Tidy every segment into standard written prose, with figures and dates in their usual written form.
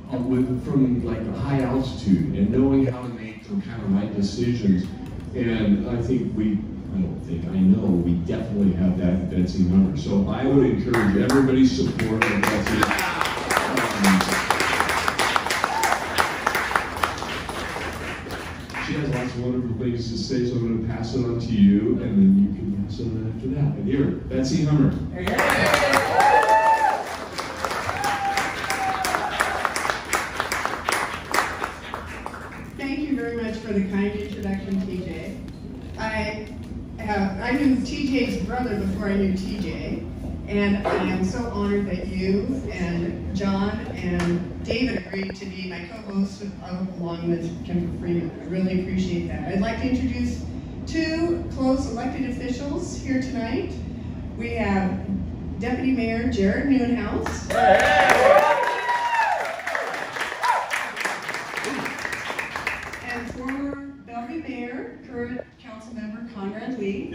from like a high altitude and knowing how to make some kind of right decisions. And I know we definitely have that in Betsi Hummer. So I would encourage everybody's support of Betsi. She has lots of wonderful things to say, so I'm going to pass it on to you, and then you can pass it on after that. And here, Betsi Hummer. Thank you very much for the kind introduction, TJ. I knew TJ's brother before I knew TJ, and I am so honored that you and John and David agreed to be my co-hosts along with Kendra Freeman. I really appreciate that. I'd like to introduce two close elected officials here tonight. We have Deputy Mayor Jared Noonhouse. And former Bellevue Mayor, current council member Conrad Lee.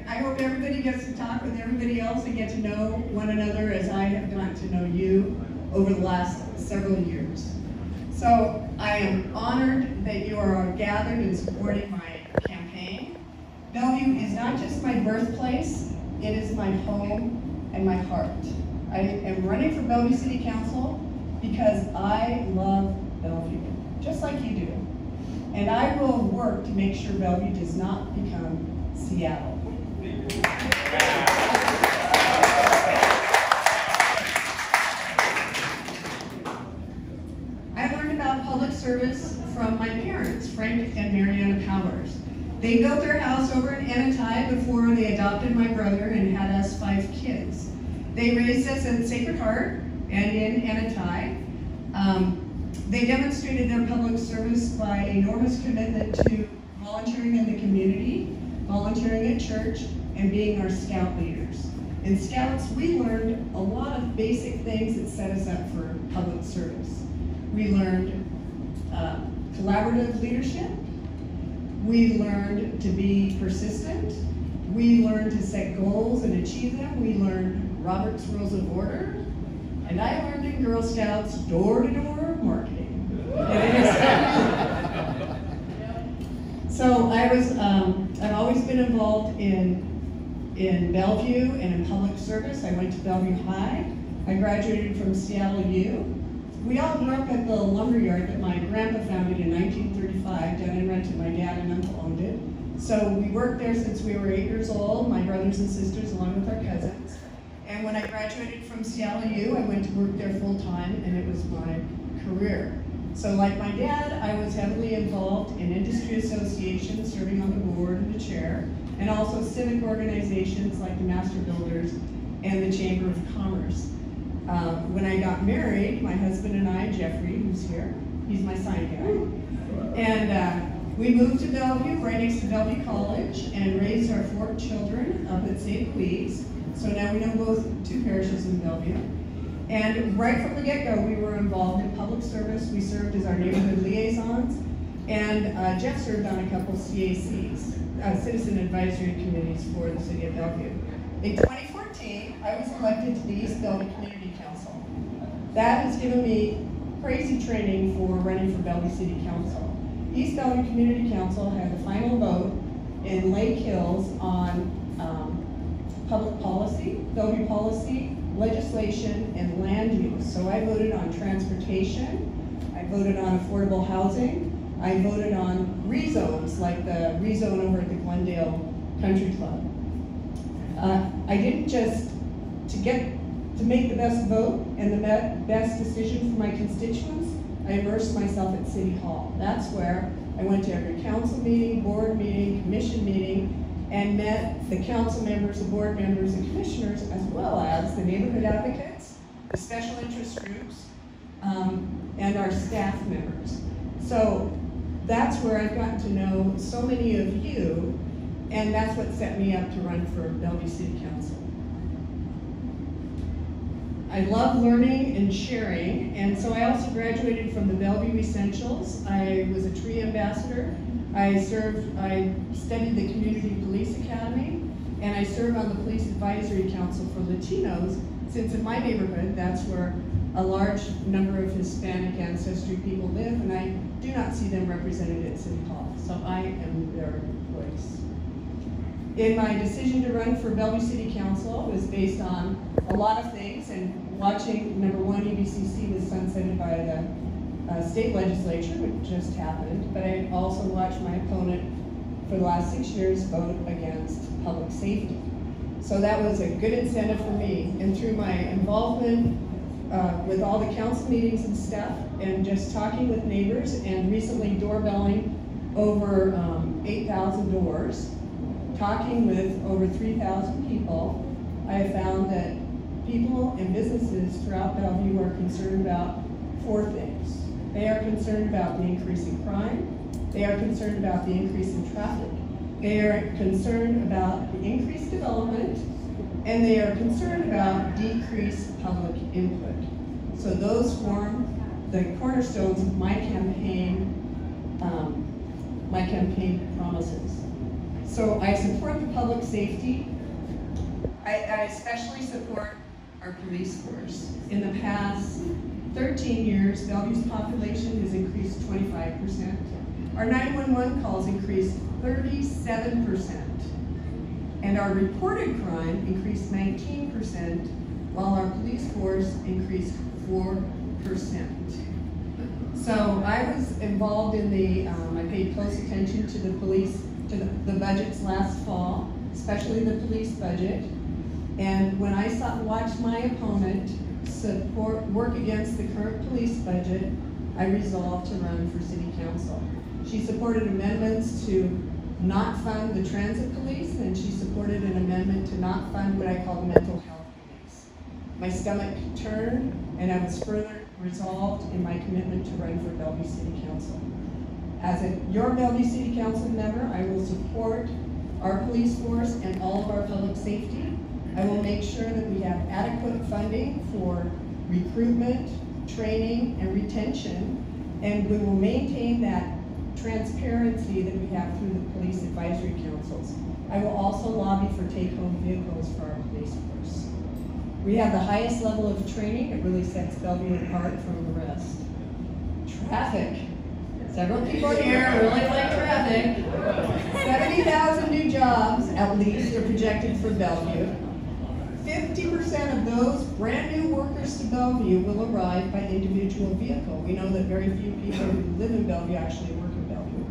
I hope everybody gets to talk with everybody else and get to know one another as I have gotten to know you over the last several years. So I am honored that you are gathered and supporting my campaign. Bellevue is not just my birthplace, it is my home and my heart. I am running for Bellevue City Council because I love Bellevue, just like you do. And I will work to make sure Bellevue does not become Seattle. I learned about public service from my parents, Frank and Mariana Powers. They built their house over in Anatai before they adopted my brother and had us 5 kids. They raised us in Sacred Heart and in Anatai. They demonstrated their public service by enormous commitment to volunteering in the community, volunteering at church, and being our scout leaders. In Scouts, we learned a lot of basic things that set us up for public service. We learned collaborative leadership. We learned to be persistent. We learned to set goals and achieve them. We learned Robert's Rules of Order. And I learned in Girl Scouts door-to-door marketing. So I've always been involved in Bellevue and in public service. I went to Bellevue High. I graduated from Seattle U. We all grew up at the lumberyard that my grandpa founded in 1935 down in Renton. My dad and uncle owned it. So we worked there since we were 8 years old, my brothers and sisters along with our cousins. And when I graduated from Seattle U, I went to work there full time, and it was my career. So like my dad, I was heavily involved in industry associations, serving on the board and the chair, and also civic organizations like the Master Builders and the Chamber of Commerce. When I got married, my husband and I, Jeffrey, who's here, he's my sign guy, and we moved to Bellevue, right next to Bellevue College, and raised our 4 children up at St. Louis. So now we know both 2 parishes in Bellevue. And right from the get-go, we were involved in public service. We served as our neighborhood liaisons, and Jeff served on a couple CACs, Citizen Advisory Committees for the City of Bellevue. In 2014, I was elected to the East Bellevue Community Council. That has given me crazy training for running for Bellevue City Council. East Bellevue Community Council had the final vote in Lake Hills on public policy, Bellevue policy, legislation, and land use. So I voted on transportation, I voted on affordable housing, I voted on rezones, like the rezone over at the Glendale Country Club. I didn't just, to make the best vote and the best decision for my constituents, I immersed myself at City Hall. That's where I went to every council meeting, board meeting, commission meeting, and met the council members, the board members, and commissioners, as well as the neighborhood advocates, the special interest groups, and our staff members. So that's where I've gotten to know so many of you, and that's what set me up to run for Bellevue City Council. I love learning and sharing, and so I also graduated from the Bellevue Essentials. I was a tree ambassador. I studied the Community Police Academy, and I serve on the Police Advisory Council for Latinos, since in my neighborhood, that's where a large number of Hispanic ancestry people live, and I do not see them represented at City Hall, so I am their voice. In my decision to run for Bellevue City Council was based on a lot of things, and watching, number one, EBCC was sunsetted by the state legislature, which just happened, but I also watched my opponent for the last 6 years vote against public safety. So that was a good incentive for me, and through my involvement with all the council meetings and stuff, and just talking with neighbors, and recently doorbelling over 8,000 doors, talking with over 3,000 people, I have found that people and businesses throughout Bellevue are concerned about 4 things. They are concerned about the increase in crime, they are concerned about the increase in traffic, they are concerned about the increased development, and they are concerned about decreased public input. So those form the cornerstones of my campaign promises. So I support the public safety. I especially support our police force. In the past 13 years, Bellevue's population has increased 25%. Our 911 calls increased 37%. And our reported crime increased 19%, while our police force increased 4%. So I was involved in the, I paid close attention to the police, to the budgets last fall, especially the police budget. And when I watched my opponent work against the current police budget, I resolved to run for city council. She supported amendments to not fund the transit police, and she supported an amendment to not fund what I call the mental health police. My stomach turned, and I was further resolved in my commitment to run for Bellevue City Council. As your Bellevue City Council member, I will support our police force and all of our public safety. I will make sure that we have adequate funding for recruitment, training, and retention, and we will maintain that transparency that we have through the police advisory councils. I will also lobby for take-home vehicles for our police force. We have the highest level of training. It really sets Bellevue apart from the rest. Traffic. Several people here really like traffic. 70,000 new jobs, at least, are projected for Bellevue. 50% of those brand new workers to Bellevue will arrive by individual vehicle. We know that very few people who live in Bellevue actually work in Bellevue.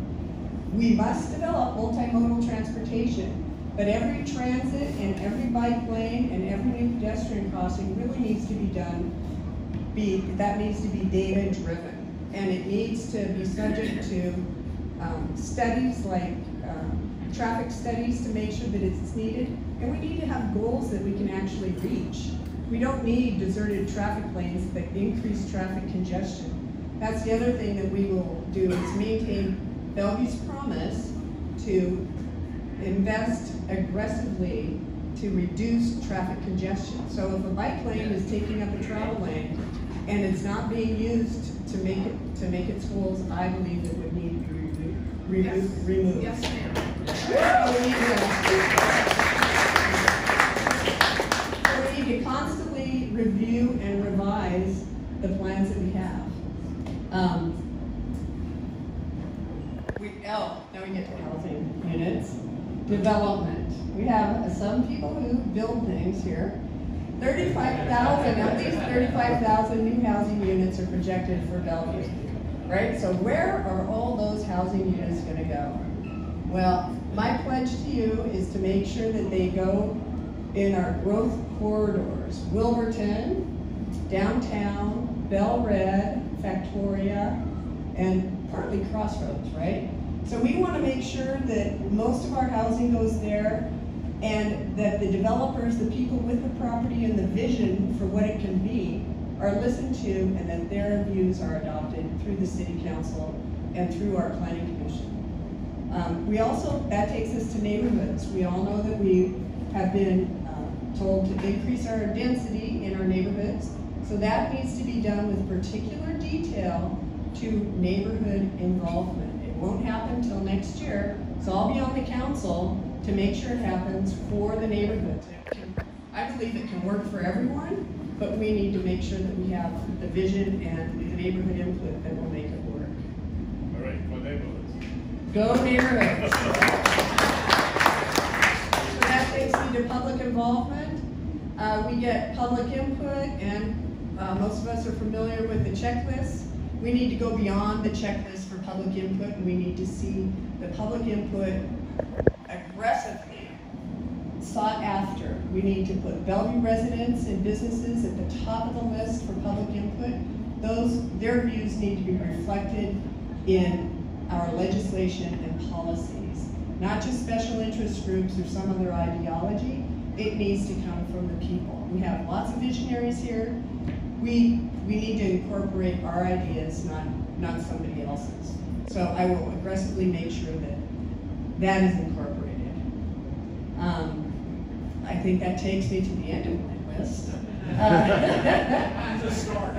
We must develop multimodal transportation, but every transit and every bike lane and every new pedestrian crossing really needs to be done, that needs to be data driven. And it needs to be subject to studies like traffic studies to make sure that it's needed. And we need to have goals that we can actually reach. We don't need deserted traffic lanes that increase traffic congestion. That's the other thing that we will do, is maintain Bellevue's promise to invest aggressively to reduce traffic congestion. So if a bike lane is taking up a travel lane and it's not being used to make its goals, I believe it would need to be removed. Yes, ma'am. We need to constantly review and revise the plans that we have. Now we get to housing units. Development. We have some people who build things here. 35,000, at least 35,000 new housing units are projected for Bellevue, right? So where are all those housing units going to go? Well, my pledge to you is to make sure that they go in our growth corridors. Wilburton, downtown, Bel-Red, Factoria, and partly Crossroads, right? So we want to make sure that most of our housing goes there, and that the developers, the people with the property and the vision for what it can be are listened to, and that their views are adopted through the city council and through our planning commission. That takes us to neighborhoods. We all know that we have been told to increase our density in our neighborhoods. So that needs to be done with particular detail to neighborhood involvement. It won't happen until next year, so I'll be on the council to make sure it happens for the neighborhoods. I believe it can work for everyone, but we need to make sure that we have the vision and the neighborhood input that will make it work. All right, go neighborhoods. Go neighborhoods. So that takes me to public involvement. We get public input, and most of us are familiar with the checklist. We need to go beyond the checklist for public input, and we need to see the public input aggressively sought after. We need to put Bellevue residents and businesses at the top of the list for public input. Their views need to be reflected in our legislation and policies, not just special interest groups or some other ideology. It needs to come from the people. We have lots of visionaries here. We need to incorporate our ideas, not somebody else's. So I will aggressively make sure that that is incorporated. I think that takes me to the end of my list. And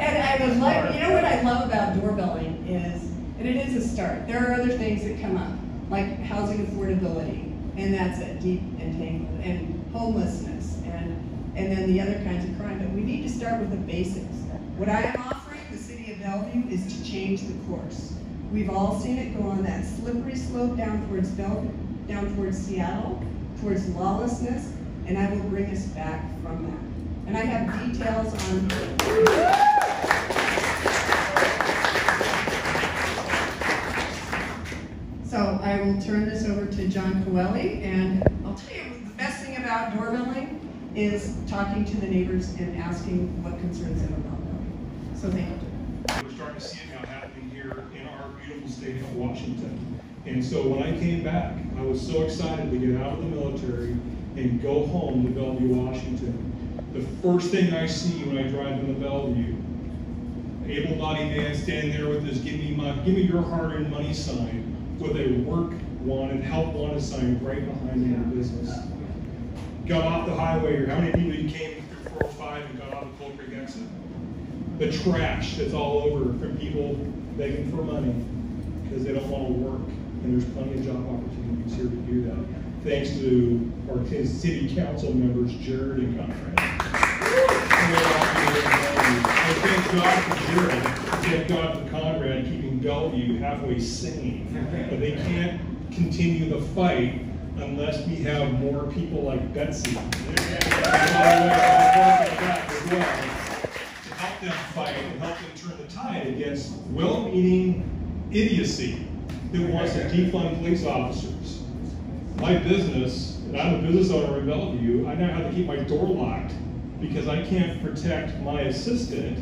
I would like, you know what I love about doorbelling is, and it is a start. There are other things that come up, like housing affordability, and that's a deep entangled, and homelessness, and then the other kinds of crime. But we need to start with the basics. What I am offering the city of Bellevue is to change the course. We've all seen it go on that slippery slope down towards Bellevue, down towards Seattle, towards lawlessness, and I will bring us back from that. And I have details on. So I will turn this over to John Coelho, and I'll tell you the best thing about doorbelling is talking to the neighbors and asking what concerns them about them. So thank you. We're starting to see it now happening here in our beautiful state of Washington. And so when I came back, I was so excited to get out of the military and go home to Bellevue, Washington. The first thing I see when I drive into Bellevue, able-bodied man standing there with this give me your hard-earned money sign with a work wanted, help wanted sign right behind their business. Got off the highway, or how many people you came through 405 and got off the Coal Creek exit? The trash that's all over from people begging for money because they don't want to work, and there's plenty of job opportunities here to do that. Thanks to our city council members, Jared and Conrad. Thank God for Jared, thank God for Conrad keeping Bellevue halfway sane. But they can't continue the fight unless we have more people like Betsi. And by the way, I'll talk about that as well, to help them fight and help them turn the tide against well-meaning idiocy that wants to defund police officers. My business, and I'm a business owner in Bellevue, I now have to keep my door locked because I can't protect my assistant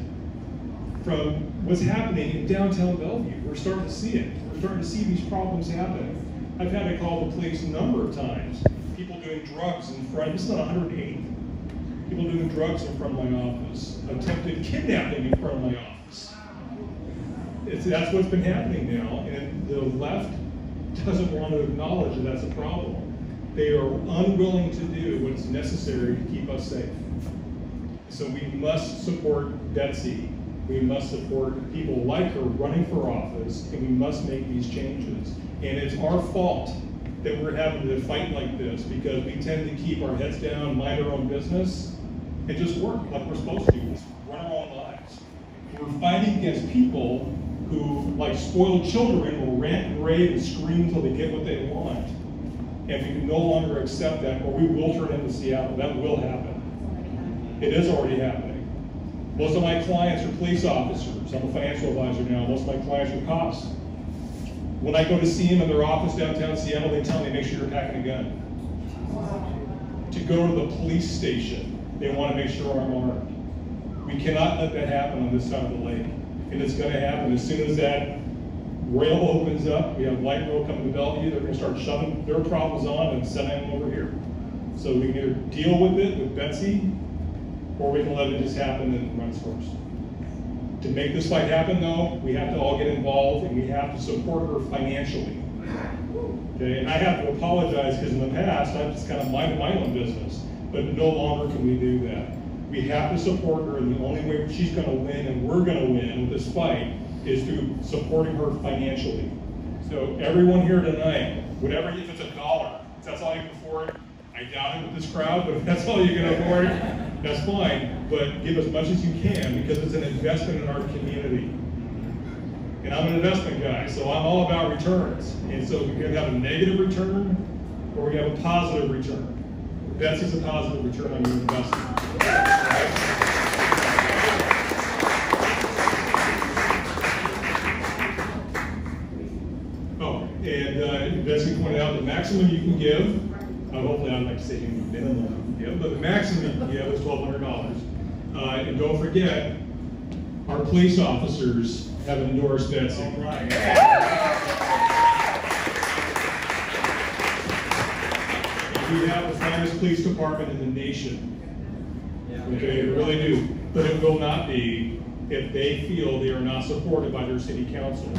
from what's happening in downtown Bellevue. We're starting to see it. We're starting to see these problems happen. I've had to call the police a number of times. People doing drugs in front, this is on 108th. People doing drugs in front of my office. Attempted kidnapping in front of my office. That's what's been happening now, and the left doesn't want to acknowledge that that's a problem. They are unwilling to do what's necessary to keep us safe. So we must support Betsi. We must support people like her running for office, and we must make these changes. And it's our fault that we're having to fight like this because we tend to keep our heads down, mind our own business, and just work like we're supposed to, just run our own lives. We're fighting against people who, like spoiled children, will rant and rave and scream until they get what they want. And we can no longer accept that, or we will turn into Seattle. That will happen. It is already happening. Most of my clients are police officers. I'm a financial advisor now. Most of my clients are cops. When I go to see them in their office downtown Seattle, they tell me, make sure you're packing a gun. To go to the police station, they want to make sure I'm armed. We cannot let that happen on this side of the lake. And it's going to happen as soon as that rail opens up. We have light rail coming to Bellevue. They're going to start shoving their problems on and sending them over here. So we can either deal with it with Betsi, or we can let it just happen and run its course. To make this fight happen, though, we have to all get involved and we have to support her financially. Okay, and I have to apologize because in the past I've just kind of minded my own business, but no longer can we do that. We have to support her, and the only way she's going to win and we're going to win with this fight is through supporting her financially. So everyone here tonight, whatever, if it's $1, if that's all you can afford, I doubt it with this crowd, but if that's all you can afford, that's fine. But give as much as you can, because it's an investment in our community. And I'm an investment guy, so I'm all about returns. And so we're gonna have a negative return, or we're gonna have a positive return. Betsy's a positive return on your investment. Right? Oh, and Betsy pointed out the maximum you can give, hopefully I'd like to say minimum you can give, but the maximum you can give is $1,200. And don't forget, our police officers have endorsed Betsy. Right. We have the finest police department in the nation. Okay, we really do. But it will not be if they feel they are not supported by their city council.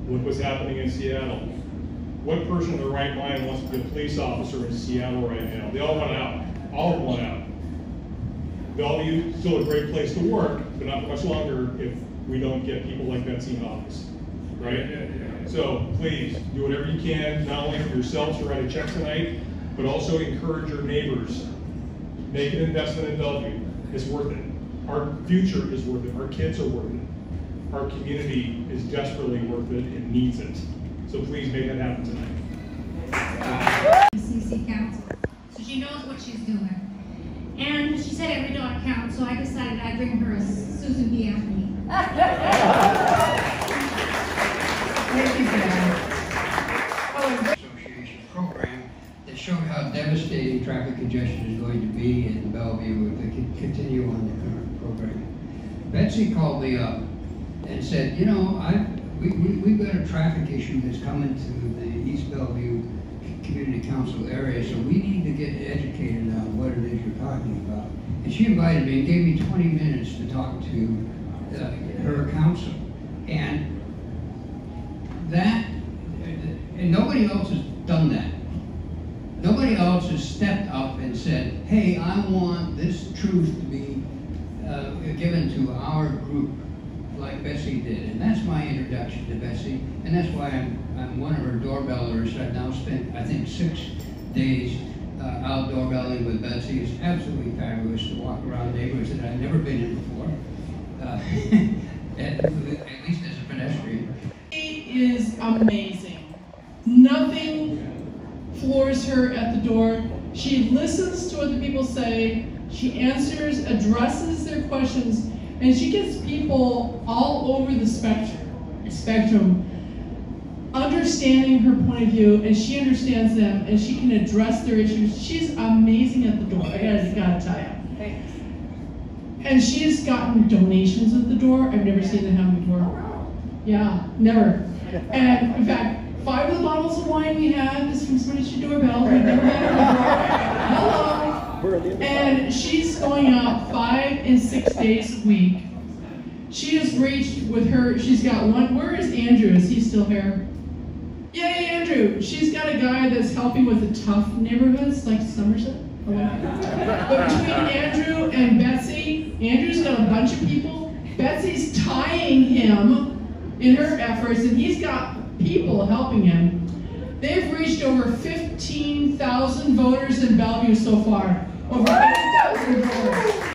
Look what's happening in Seattle. What person in their right mind wants to be a police officer in Seattle right now? They all want out. All of them want out. Bellevue is still a great place to work, but not for much longer if we don't get people like Betsi in office, right? So please, do whatever you can, not only for yourselves to write a check tonight, but also encourage your neighbors. Make an investment in Bellevue. It's worth it. Our future is worth it. Our kids are worth it. Our community is desperately worth it and needs it. So please make that happen tonight. CC Council. So she knows what she's doing. And she said every dollar counts, so I decided I'd bring her a Susan B. Anthony. Thank you for that. Association program that showed how devastating traffic congestion is going to be in Bellevue if they continue on the current program. Betsi called me up and said, you know, we've got a traffic issue that's coming to the East Bellevue Community Council area, so we need to get educated on what it is you're talking about. And she invited me and gave me 20 minutes to talk to her council. And nobody else has done that. Nobody else has stepped up and said, hey, I want this truth to be given to our group like Betsi did. And that's my introduction to Betsi. And that's why I'm one of her doorbellers. I've now spent, I think, 6 days out doorbelling with Betsi. It's absolutely fabulous to walk around neighborhoods that I've never been in before, at least as a pedestrian. She is amazing. Nothing floors her at the door. She listens to what the people say. She answers, addresses their questions, and she gets people all over the spectrum understanding her point of view, and she understands them, and she can address their issues. She's amazing at the door, I gotta tell you. Thanks. And she's gotten donations at the door. I've never seen that happen before. Yeah, never. And in fact, 5 of the bottles of wine we have is from somebody's doorbell. We've never had it before. Hello. And she's going out 5 and 6 days a week. She has reached with her, she's got one, where is Andrew? Is he still here? Yay, Andrew! She's got a guy that's helping with the tough neighborhoods, like Somerset. But between Andrew and Betsi, Andrew's got a bunch of people. Betsy's tying him in her efforts, and he's got people helping him. They've reached over 15,000 voters in Bellevue so far. Over 8,000 voters.